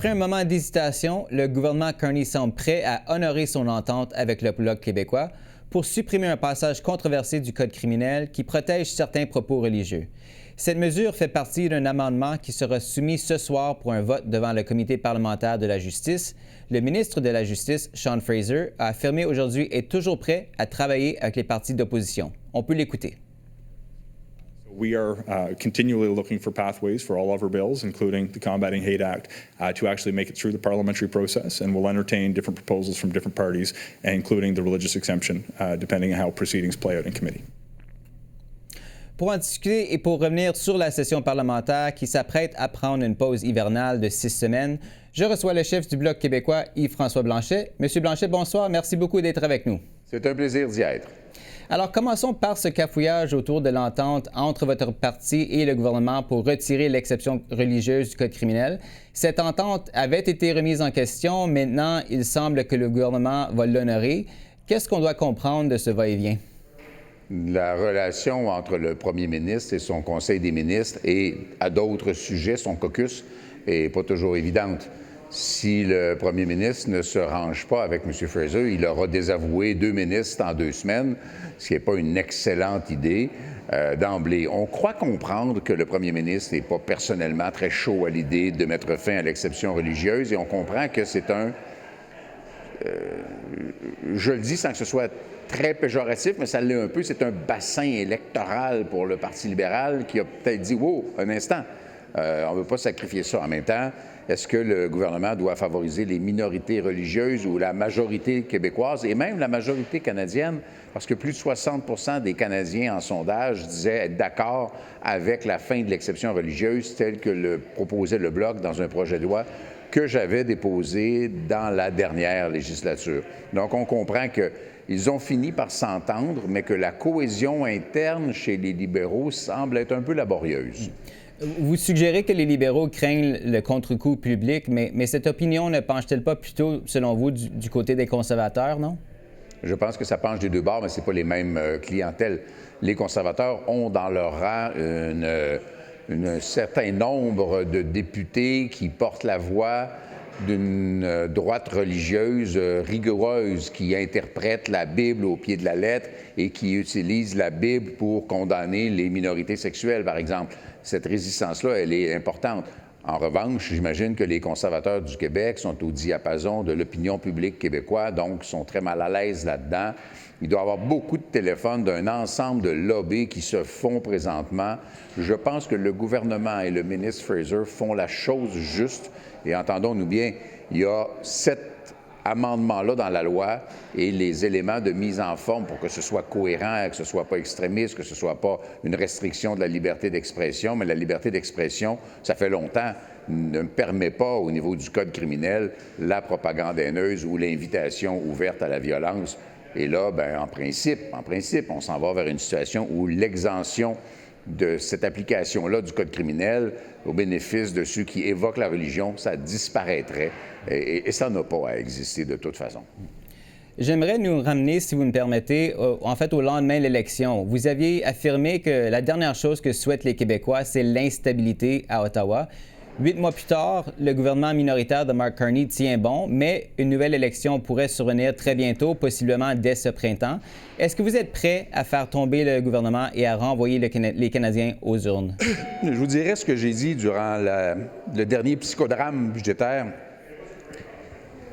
Après un moment d'hésitation, le gouvernement Carney semble prêt à honorer son entente avec le Bloc québécois pour supprimer un passage controversé du Code criminel qui protège certains propos religieux. Cette mesure fait partie d'un amendement qui sera soumis ce soir pour un vote devant le Comité parlementaire de la justice. Le ministre de la Justice, Sean Fraser, a affirmé aujourd'hui être toujours prêt à travailler avec les partis d'opposition. On peut l'écouter. We are continually looking for pathways for all of our bills, including the Combating Hate Act, to actually make it through the parliamentary process, and we'll entertain different proposals from different parties, including the religious exemption, depending on how proceedings play out in committee. Pour en discuter et pour revenir sur la session parlementaire qui s'apprête à prendre une pause hivernale de 6 semaines, je reçois le chef du Bloc québécois, Yves-François Blanchet. Monsieur Blanchet, bonsoir. Merci beaucoup d'être avec nous. C'est un plaisir d'y être. Alors, commençons par ce cafouillage autour de l'entente entre votre parti et le gouvernement pour retirer l'exception religieuse du Code criminel. Cette entente avait été remise en question. Maintenant, il semble que le gouvernement va l'honorer. Qu'est-ce qu'on doit comprendre de ce va-et-vient? La relation entre le premier ministre et son conseil des ministres et à d'autres sujets, son caucus, n'est pas toujours évidente. Si le premier ministre ne se range pas avec M. Fraser, il aura désavoué 2 ministres en 2 semaines, ce qui n'est pas une excellente idée d'emblée. On croit comprendre que le premier ministre n'est pas personnellement très chaud à l'idée de mettre fin à l'exception religieuse et on comprend que c'est je le dis sans que ce soit très péjoratif, mais ça l'est un peu, c'est un bassin électoral pour le Parti libéral qui a peut-être dit « Wow, un instant, on ne veut pas sacrifier ça. » En même temps, est-ce que le gouvernement doit favoriser les minorités religieuses ou la majorité québécoise et même la majorité canadienne? Parce que plus de 60 des Canadiens en sondage disaient être d'accord avec la fin de l'exception religieuse telle que le proposait le Bloc dans un projet de loi que j'avais déposé dans la dernière législature. Donc, on comprend qu'ils ont fini par s'entendre, mais que la cohésion interne chez les libéraux semble être un peu laborieuse. Vous suggérez que les libéraux craignent le contre-coup public, mais cette opinion ne penche-t-elle pas plutôt, selon vous, du côté des conservateurs, non? Je pense que ça penche des deux bords, mais ce n'est pas les mêmes clientèles. Les conservateurs ont dans leur rang un certain nombre de députés qui portent la voix d'une droite religieuse rigoureuse qui interprète la Bible au pied de la lettre et qui utilise la Bible pour condamner les minorités sexuelles, par exemple. Cette résistance-là, elle est importante. En revanche, j'imagine que les conservateurs du Québec sont au diapason de l'opinion publique québécoise, donc sont très mal à l'aise là-dedans. Il doit y avoir beaucoup de téléphones d'un ensemble de lobbies qui se font présentement. Je pense que le gouvernement et le ministre Fraser font la chose juste. Et entendons-nous bien, il y a 7 amendements-là dans la loi et les éléments de mise en forme pour que ce soit cohérent, que ce ne soit pas extrémiste, que ce ne soit pas une restriction de la liberté d'expression. Mais la liberté d'expression, ça fait longtemps, ne permet pas au niveau du Code criminel la propagande haineuse ou l'invitation ouverte à la violence. Et là, bien, en principe, on s'en va vers une situation où l'exemption de cette application-là du Code criminel au bénéfice de ceux qui évoquent la religion, ça disparaîtrait. Et ça n'a pas à exister de toute façon. J'aimerais nous ramener, si vous me permettez, au lendemain de l'élection. Vous aviez affirmé que la dernière chose que souhaitent les Québécois, c'est l'instabilité à Ottawa. 8 mois plus tard, le gouvernement minoritaire de Mark Carney tient bon, mais une nouvelle élection pourrait survenir très bientôt, possiblement dès ce printemps. Est-ce que vous êtes prêt à faire tomber le gouvernement et à renvoyer les Canadiens aux urnes? Je vous dirais ce que j'ai dit durant le dernier psychodrame budgétaire.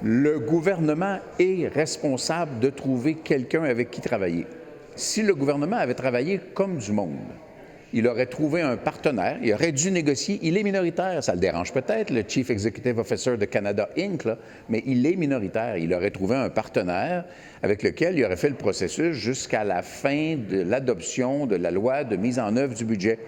Le gouvernement est responsable de trouver quelqu'un avec qui travailler. Si le gouvernement avait travaillé comme du monde, il aurait trouvé un partenaire, il aurait dû négocier. Il est minoritaire, ça le dérange peut-être, le Chief Executive Officer de Canada Inc., là, mais il est minoritaire. Il aurait trouvé un partenaire avec lequel il aurait fait le processus jusqu'à la fin de l'adoption de la loi de mise en œuvre du budget.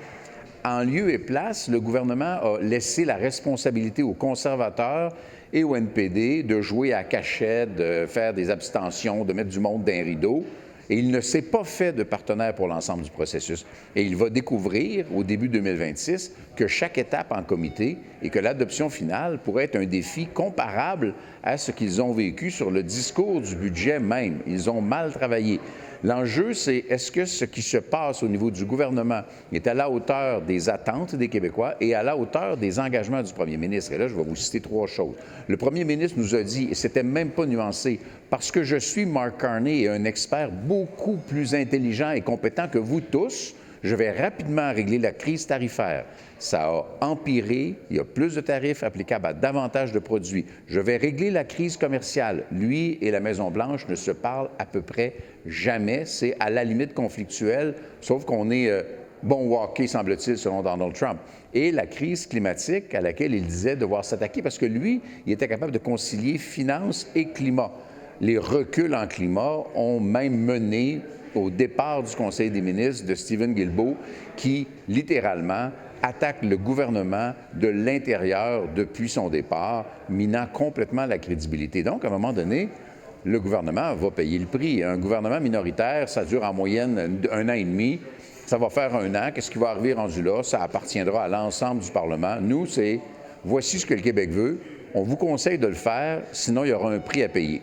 En lieu et place, le gouvernement a laissé la responsabilité aux conservateurs et au NPD de jouer à cachette, de faire des abstentions, de mettre du monde dans un rideau. Et il ne s'est pas fait de partenaire pour l'ensemble du processus. Et il va découvrir, au début 2026, que chaque étape en comité et que l'adoption finale pourrait être un défi comparable à ce qu'ils ont vécu sur le discours du budget même. Ils ont mal travaillé. L'enjeu, c'est est-ce que ce qui se passe au niveau du gouvernement est à la hauteur des attentes des Québécois et à la hauteur des engagements du premier ministre? Et là, je vais vous citer 3 choses. Le premier ministre nous a dit, et c'était même pas nuancé, parce que je suis Mark Carney et un expert beaucoup plus intelligent et compétent que vous tous, je vais rapidement régler la crise tarifaire. Ça a empiré, il y a plus de tarifs applicables à davantage de produits. Je vais régler la crise commerciale. Lui et la Maison-Blanche ne se parlent à peu près jamais. C'est à la limite conflictuel, sauf qu'on est bon walké, semble-t-il, selon Donald Trump. Et la crise climatique à laquelle il disait devoir s'attaquer, parce que lui, il était capable de concilier finances et climat. Les reculs en climat ont même mené au départ du Conseil des ministres de Stephen Guilbeault, qui, littéralement, attaque le gouvernement de l'intérieur depuis son départ, minant complètement la crédibilité. Donc, à un moment donné, le gouvernement va payer le prix. Un gouvernement minoritaire, ça dure en moyenne 1 an et demi. Ça va faire 1 an. Qu'est-ce qui va arriver rendu là? Ça appartiendra à l'ensemble du Parlement. Nous, c'est voici ce que le Québec veut. On vous conseille de le faire, sinon il y aura un prix à payer.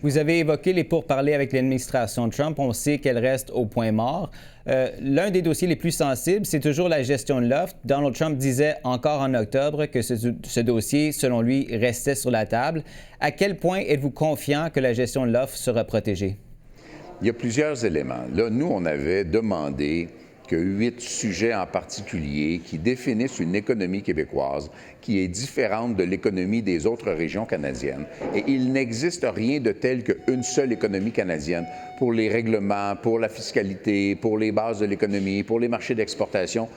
Vous avez évoqué les pourparlers avec l'administration Trump. On sait qu'elle reste au point mort. L'un des dossiers les plus sensibles, c'est toujours la gestion de l'offre. Donald Trump disait encore en octobre que ce dossier, selon lui, restait sur la table. À quel point êtes-vous confiant que la gestion de l'offre sera protégée? Il y a plusieurs éléments. Là, nous, on avait demandé que 8 sujets en particulier qui définissent une économie québécoise qui est différente de l'économie des autres régions canadiennes. Et il n'existe rien de tel qu'une seule économie canadienne pour les règlements, pour la fiscalité, pour les bases de l'économie, pour les marchés d'exportation.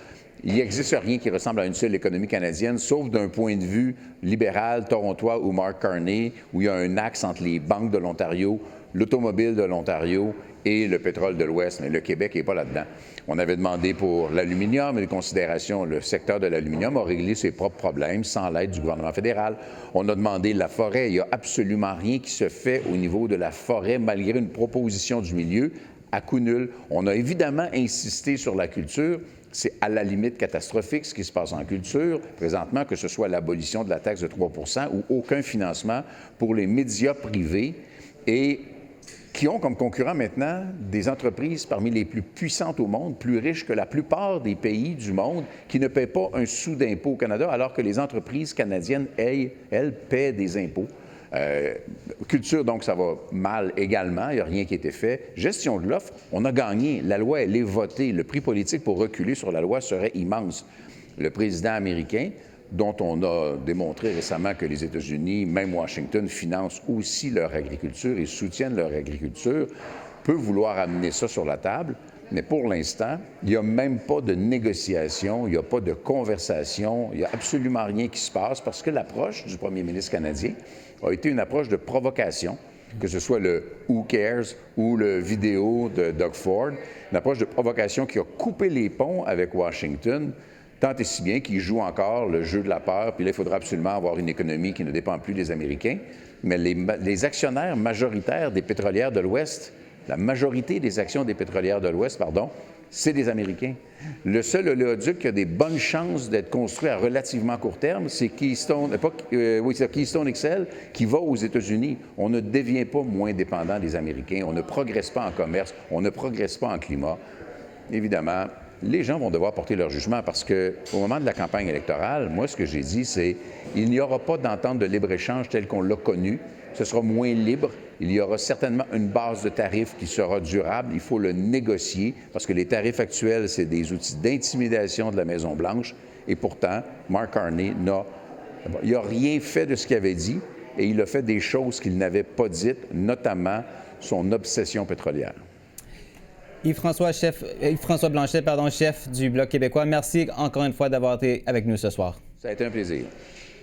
Il n'existe rien qui ressemble à une seule économie canadienne, sauf d'un point de vue libéral, torontois ou Mark Carney, où il y a un axe entre les banques de l'Ontario, l'automobile de l'Ontario et le pétrole de l'Ouest, mais le Québec n'est pas là-dedans. On avait demandé pour l'aluminium et les considérations, le secteur de l'aluminium a réglé ses propres problèmes sans l'aide du gouvernement fédéral. On a demandé la forêt. Il n'y a absolument rien qui se fait au niveau de la forêt, malgré une proposition du milieu à coût nul. On a évidemment insisté sur la culture. C'est à la limite catastrophique ce qui se passe en culture présentement, que ce soit l'abolition de la taxe de 3 % ou aucun financement pour les médias privés et qui ont comme concurrents maintenant des entreprises parmi les plus puissantes au monde, plus riches que la plupart des pays du monde, qui ne paient pas un sou d'impôt au Canada, alors que les entreprises canadiennes, elles paient des impôts. Culture, donc, ça va mal également. Il n'y a rien qui a été fait. Gestion de l'offre, on a gagné. La loi, elle est votée. Le prix politique pour reculer sur la loi serait immense. Le président américain, dont on a démontré récemment que les États-Unis, même Washington, financent aussi leur agriculture et soutiennent leur agriculture, peut vouloir amener ça sur la table. Mais pour l'instant, il n'y a même pas de négociation, il n'y a pas de conversation, il n'y a absolument rien qui se passe parce que l'approche du premier ministre canadien a été une approche de provocation, que ce soit le « Who cares » ou le vidéo de Doug Ford, une approche de provocation qui a coupé les ponts avec Washington, tant et si bien qu'il joue encore le jeu de la peur, puis là, il faudra absolument avoir une économie qui ne dépend plus des Américains. Mais les actionnaires majoritaires des pétrolières de l'Ouest, la majorité des actions des pétrolières de l'Ouest, c'est des Américains. Le seul oléoduc qui a des bonnes chances d'être construit à relativement court terme, c'est Keystone XL qui va aux États-Unis. On ne devient pas moins dépendant des Américains, on ne progresse pas en commerce, on ne progresse pas en climat. Évidemment, les gens vont devoir porter leur jugement parce qu'au moment de la campagne électorale, moi, ce que j'ai dit, c'est qu'il n'y aura pas d'entente de libre-échange telle qu'on l'a connue. Ce sera moins libre. Il y aura certainement une base de tarifs qui sera durable. Il faut le négocier parce que les tarifs actuels, c'est des outils d'intimidation de la Maison-Blanche. Et pourtant, Mark Carney n'a rien fait de ce qu'il avait dit et il a fait des choses qu'il n'avait pas dites, notamment son obsession pétrolière. Yves-François Blanchet, chef du Bloc québécois, merci encore une fois d'avoir été avec nous ce soir. Ça a été un plaisir.